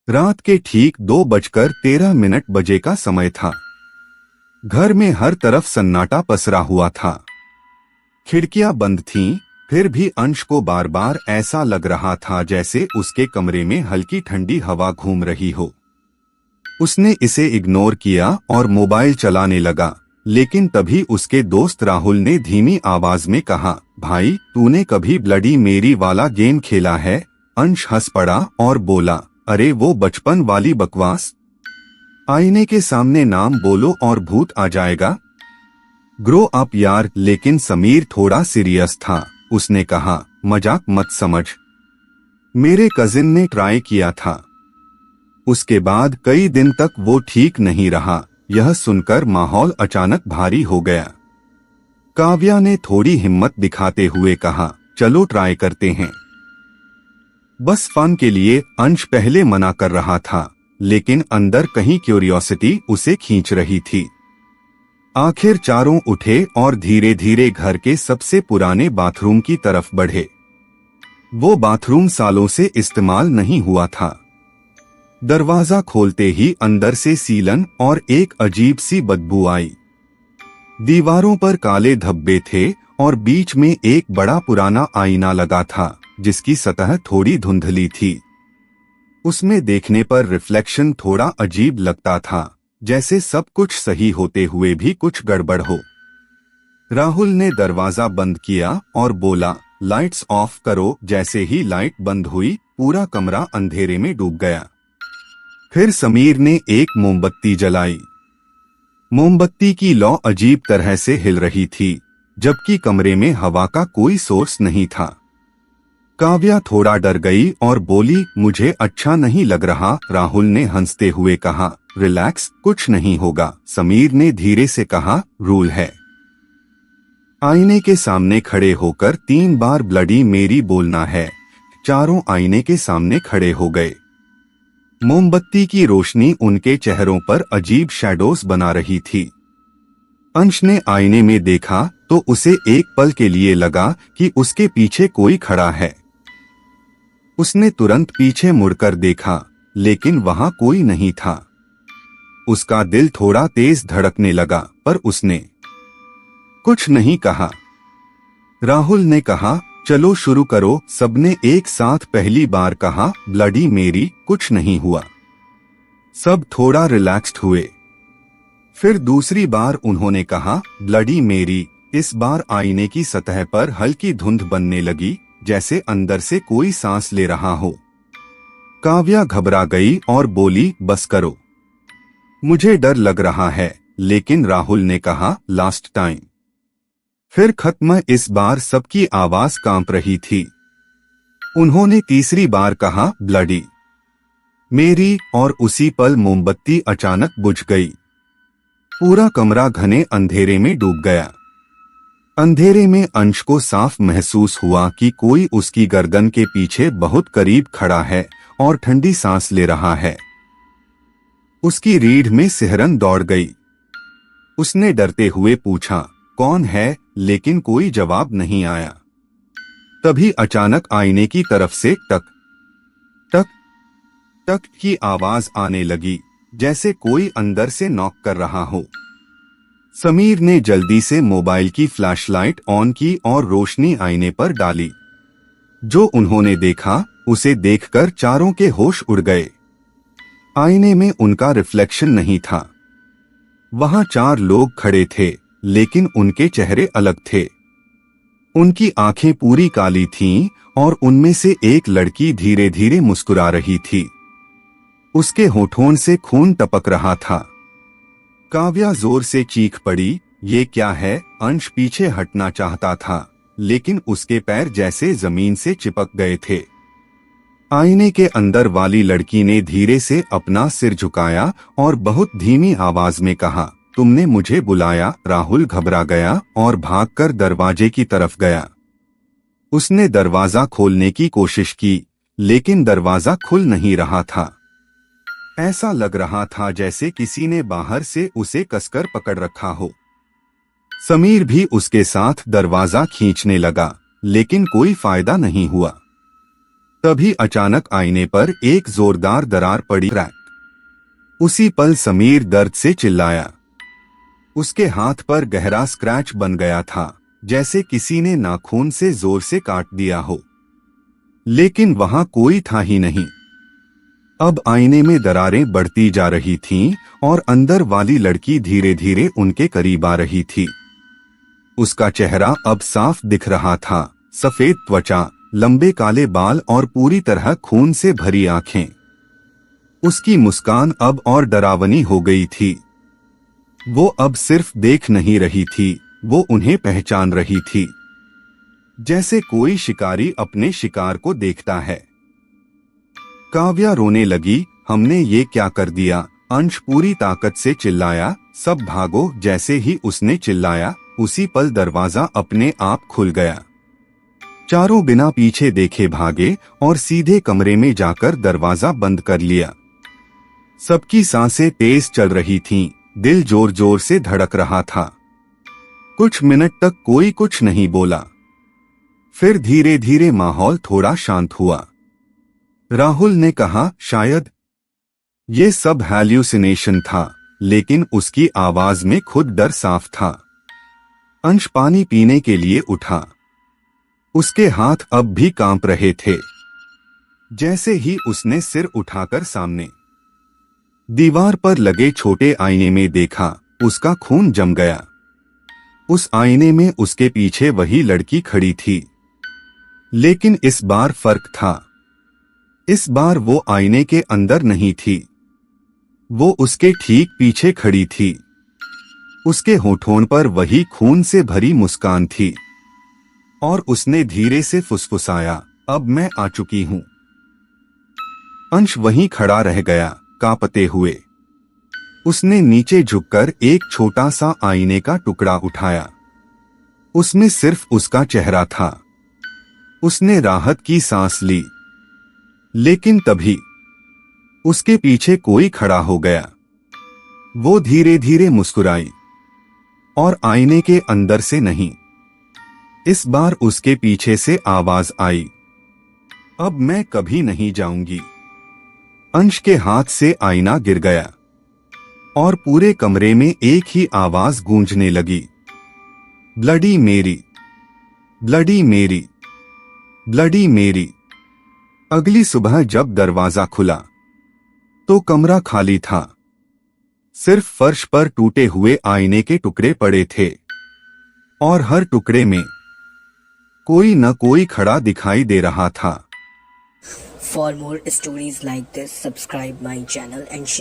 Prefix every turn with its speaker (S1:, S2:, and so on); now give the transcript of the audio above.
S1: रात के ठीक 2:13 बजे का समय था। घर में हर तरफ सन्नाटा पसरा हुआ था। खिड़कियां बंद थीं, फिर भी अंश को बार बार ऐसा लग रहा था जैसे उसके कमरे में हल्की ठंडी हवा घूम रही हो। उसने इसे इग्नोर किया और मोबाइल चलाने लगा, लेकिन तभी उसके दोस्त राहुल ने धीमी आवाज में कहा, भाई तूने कभी ब्लडी मेरी वाला गेम खेला है? अंश हंस पड़ा और बोला, अरे वो बचपन वाली बकवास। आईने के सामने नाम बोलो और भूत आ जाएगा। ग्रो अप यार। लेकिन समीर थोड़ा सीरियस था। उसने कहा, मजाक मत समझ, मेरे कजिन ने ट्राई किया था। उसके बाद कई दिन तक वो ठीक नहीं रहा। यह सुनकर माहौल अचानक भारी हो गया। काव्या ने थोड़ी हिम्मत दिखाते हुए कहा, चलो ट्राई करते हैं, बस फन के लिए। अंश पहले मना कर रहा था, लेकिन अंदर कहीं क्यूरियोसिटी उसे खींच रही थी। आखिर चारों उठे और धीरे धीरे घर के सबसे पुराने बाथरूम की तरफ बढ़े। वो बाथरूम सालों से इस्तेमाल नहीं हुआ था। दरवाजा खोलते ही अंदर से सीलन और एक अजीब सी बदबू आई। दीवारों पर काले धब्बे थे और बीच में एक बड़ा पुराना आईना लगा था, जिसकी सतह थोड़ी धुंधली थी। उसमें देखने पर रिफ्लेक्शन थोड़ा अजीब लगता था, जैसे सब कुछ सही होते हुए भी कुछ गड़बड़ हो। राहुल ने दरवाजा बंद किया और बोला, लाइट्स ऑफ करो। जैसे ही लाइट बंद हुई, पूरा कमरा अंधेरे में डूब गया। फिर समीर ने एक मोमबत्ती जलाई। मोमबत्ती की लौ अजीब तरह से हिल रही थी, जबकि कमरे में हवा का कोई सोर्स नहीं था। काव्या थोड़ा डर गई और बोली, मुझे अच्छा नहीं लग रहा। राहुल ने हंसते हुए कहा, रिलैक्स, कुछ नहीं होगा। समीर ने धीरे से कहा, रूल है। आईने के सामने खड़े होकर 3 बार ब्लडी मेरी बोलना है। चारों आईने के सामने खड़े हो गए। मोमबत्ती की रोशनी उनके चेहरों पर अजीब शैडोज बना रही थी। अंश ने आईने में देखा तो उसे एक पल के लिए लगा कि उसके पीछे कोई खड़ा है। उसने तुरंत पीछे मुड़कर देखा, लेकिन वहां कोई नहीं था। उसका दिल थोड़ा तेज धड़कने लगा, पर उसने कुछ नहीं कहा। राहुल ने कहा, चलो शुरू करो। सबने एक साथ पहली बार कहा, ब्लडी मेरी। कुछ नहीं हुआ। सब थोड़ा रिलैक्स्ड हुए। फिर दूसरी बार उन्होंने कहा, ब्लडी मेरी। इस बार आईने की सतह पर हल्की धुंध बनने लगी, जैसे अंदर से कोई सांस ले रहा हो। काव्या घबरा गई और बोली, बस करो, मुझे डर लग रहा है। लेकिन राहुल ने कहा, लास्ट टाइम। फिर खत्म। इस बार सबकी आवाज कांप रही थी। उन्होंने तीसरी बार कहा, ब्लडी मेरी, और उसी पल मोमबत्ती अचानक बुझ गई। पूरा कमरा घने अंधेरे में डूब गया। अंधेरे में अंश को साफ महसूस हुआ कि कोई उसकी गर्दन के पीछे बहुत करीब खड़ा है और ठंडी सांस ले रहा है। उसकी रीढ़ में सिहरन दौड़ गई। उसने डरते हुए पूछा, कौन है? लेकिन कोई जवाब नहीं आया। तभी अचानक आईने की तरफ से टक टक टक की आवाज आने लगी, जैसे कोई अंदर से नॉक कर रहा हो। समीर ने जल्दी से मोबाइल की फ्लैशलाइट ऑन की और रोशनी आईने पर डाली। जो उन्होंने देखा, उसे देखकर चारों के होश उड़ गए। आईने में उनका रिफ्लेक्शन नहीं था। वहां 4 लोग खड़े थे, लेकिन उनके चेहरे अलग थे। उनकी आंखें पूरी काली थीं और उनमें से एक लड़की धीरे धीरे मुस्कुरा रही थी। उसके होठों से खून टपक रहा था। काव्या जोर से चीख पड़ी, ये क्या है? अंश पीछे हटना चाहता था, लेकिन उसके पैर जैसे जमीन से चिपक गए थे। आईने के अंदर वाली लड़की ने धीरे से अपना सिर झुकाया और बहुत धीमी आवाज में कहा, तुमने मुझे बुलाया? राहुल घबरा गया और भागकर दरवाजे की तरफ गया। उसने दरवाजा खोलने की कोशिश की, लेकिन दरवाजा खुल नहीं रहा था। ऐसा लग रहा था जैसे किसी ने बाहर से उसे कसकर पकड़ रखा हो। समीर भी उसके साथ दरवाजा खींचने लगा, लेकिन कोई फायदा नहीं हुआ। तभी अचानक आईने पर एक जोरदार दरार पड़ी। क्रैक। उसी पल समीर दर्द से चिल्लाया। उसके हाथ पर गहरा स्क्रैच बन गया था, जैसे किसी ने नाखून से जोर से काट दिया हो। लेकिन वहां कोई था ही नहीं। अब आईने में दरारें बढ़ती जा रही थीं और अंदर वाली लड़की धीरे धीरे उनके करीब आ रही थी। उसका चेहरा अब साफ दिख रहा था, सफेद त्वचा, लंबे काले बाल और पूरी तरह खून से भरी आंखें। उसकी मुस्कान अब और डरावनी हो गई थी। वो अब सिर्फ देख नहीं रही थी, वो उन्हें पहचान रही थी, जैसे कोई शिकारी अपने शिकार को देखता है। काव्या रोने लगी। हमने ये क्या कर दिया? अंश पूरी ताकत से चिल्लाया। सब भागो। जैसे ही उसने चिल्लाया, उसी पल दरवाजा अपने आप खुल गया। चारों बिना पीछे देखे भागे और सीधे कमरे में जाकर दरवाजा बंद कर लिया। सबकी सांसें तेज चल रही थीं, दिल जोर जोर से धड़क रहा था। कुछ मिनट तक कोई कुछ नहीं बोला। फिर धीरे धीरे माहौल थोड़ा शांत हुआ। राहुल ने कहा, शायद ये सब हैल्यूसिनेशन था, लेकिन उसकी आवाज में खुद डर साफ था। अंश पानी पीने के लिए उठा। उसके हाथ अब भी कांप रहे थे। जैसे ही उसने सिर उठाकर सामने दीवार पर लगे छोटे आईने में देखा, उसका खून जम गया। उस आईने में उसके पीछे वही लड़की खड़ी थी, लेकिन इस बार फर्क था। इस बार वो आईने के अंदर नहीं थी, वो उसके ठीक पीछे खड़ी थी। उसके होठों पर वही खून से भरी मुस्कान थी और उसने धीरे से फुसफुसाया, अब मैं आ चुकी हूं। अंश वहीं खड़ा रह गया, कांपते हुए। उसने नीचे झुककर एक छोटा सा आईने का टुकड़ा उठाया। उसमें सिर्फ उसका चेहरा था। उसने राहत की सांस ली, लेकिन तभी उसके पीछे कोई खड़ा हो गया। वो धीरे धीरे मुस्कुराई और आईने के अंदर से नहीं, इस बार उसके पीछे से आवाज आई, अब मैं कभी नहीं जाऊंगी। अंश के हाथ से आईना गिर गया और पूरे कमरे में एक ही आवाज गूंजने लगी, ब्लडी मेरी, ब्लडी मेरी, ब्लडी मेरी। अगली सुबह जब दरवाजा खुला तो कमरा खाली था। सिर्फ फर्श पर टूटे हुए आईने के टुकड़े पड़े थे और हर टुकड़े में कोई न कोई खड़ा दिखाई दे रहा था।
S2: For more stories like this, subscribe my channel and share.